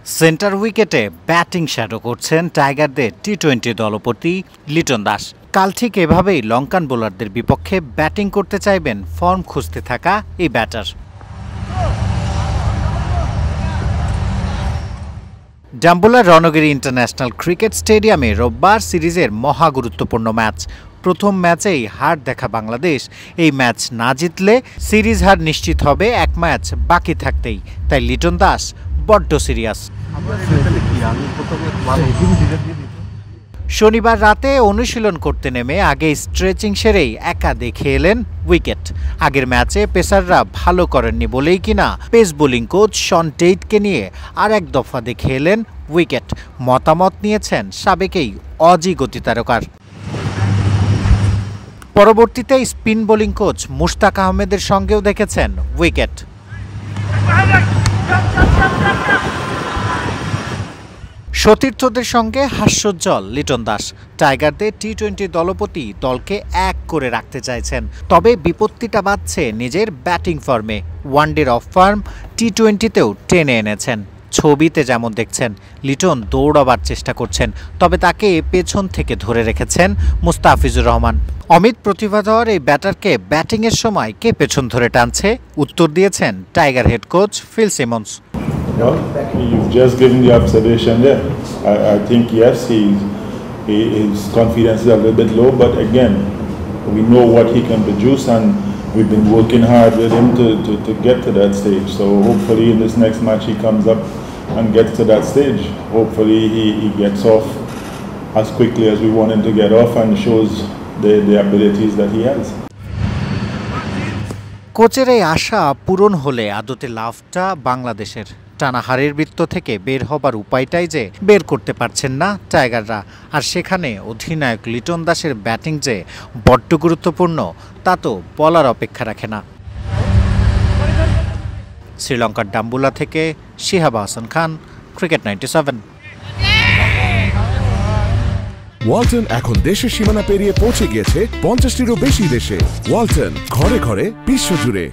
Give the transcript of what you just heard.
Centre উইকেটে batting shadow করছেন টাইগারদের টি-20 দলপতি লিটন দাস। কাল ঠিক এভাবেই লঙ্কান বোলারদের বিপক্ষে ব্যাটিং করতে চাইবেন ফর্ম খুঁজতে থাকা এই ব্যাটার। ডাম্বুলার রণগিরি ইন্টারন্যাশনাল ক্রিকেট স্টেডিয়ামে রোববার সিরিজের মহা গুরুত্বপূর্ণ ম্যাচ। প্রথম ম্যাচেই হার দেখা বাংলাদেশ এই ম্যাচ না জিতলে সিরিজ হার নিশ্চিত হবে এক ম্যাচ বাকি থাকতেই। তাই লিটন দাস বড্ড সিরিয়াস। শনিবার রাতে অনুশীলন করতে নেমে আগে স্ট্রেচিং সেরেই একা দেখে এলেন উইকেট। আগের ম্যাচে পেসাররা ভালো করেননি বলেই কিনা পেস বোলিং কোচ শন টেইটকে নিয়ে আর এক দফা দেখে এলেন উইকেট। মতামত নিয়েছেন সাবেকেই অজি গতি তারকার। পরবর্তীতে স্পিন বোলিং কোচ মুশতাক আহমেদের সঙ্গেও দেখেছেন উইকেট। সতীর্থদের সঙ্গে হাস্যোজ্জ্বল লিটন দাস। টাইগারদের টি-20 দলপতি দলকে এক করে রাখতে চাইছেন, তবে বিপত্তিটা বাধছে নিজের ব্যাটিং ফর্মে। ওয়ানডের অফ ফর্ম টি-20তেও টেনে এনেছেন। ছবিতে যেমন দেখছেন লিটন দৌড়াবার চেষ্টা করছেন, তবে তাকে পেছন থেকে ধরে রেখেছেন মুস্তাফিজুর রহমান। অমিত প্রতিভাধর এই ব্যাটারকে ব্যাটিংয়ের সময় কে পেছন ধরে টানছে, উত্তর দিয়েছেন tiger head coach Phil Simmons. Well, you've just given the observation there. I think yes, his confidence is a little bit low, but again, we know what he can produce, and we've been working hard with him to get to that stage. So hopefully in this next match he comes up and gets to that stage. Hopefully he gets off as quickly as we want him to get off and shows the abilities that he has. কোচের এই আশা পূরণ হলে আদতে লাভটা বাংলাদেশের। টানা হারের বৃত্ত থেকে বের হবার উপায়টাই যে বের করতে পারছেন না টাইগাররা, আর সেখানে অধিনায়ক লিটন দাসের ব্যাটিং যে বড্ড গুরুত্বপূর্ণ তা তো বলার অপেক্ষা রাখে না। শ্রীলঙ্কার ডাম্বুলা থেকে শিহাব হাসান খান, ক্রিকেট 97। ওয়ালটন এখন দেশের সীমানা পেরিয়ে পৌঁছে গিয়েছে 50টিরও বেশি দেশে। ওয়ালটন, ঘরে ঘরে বিশ্বজুড়ে।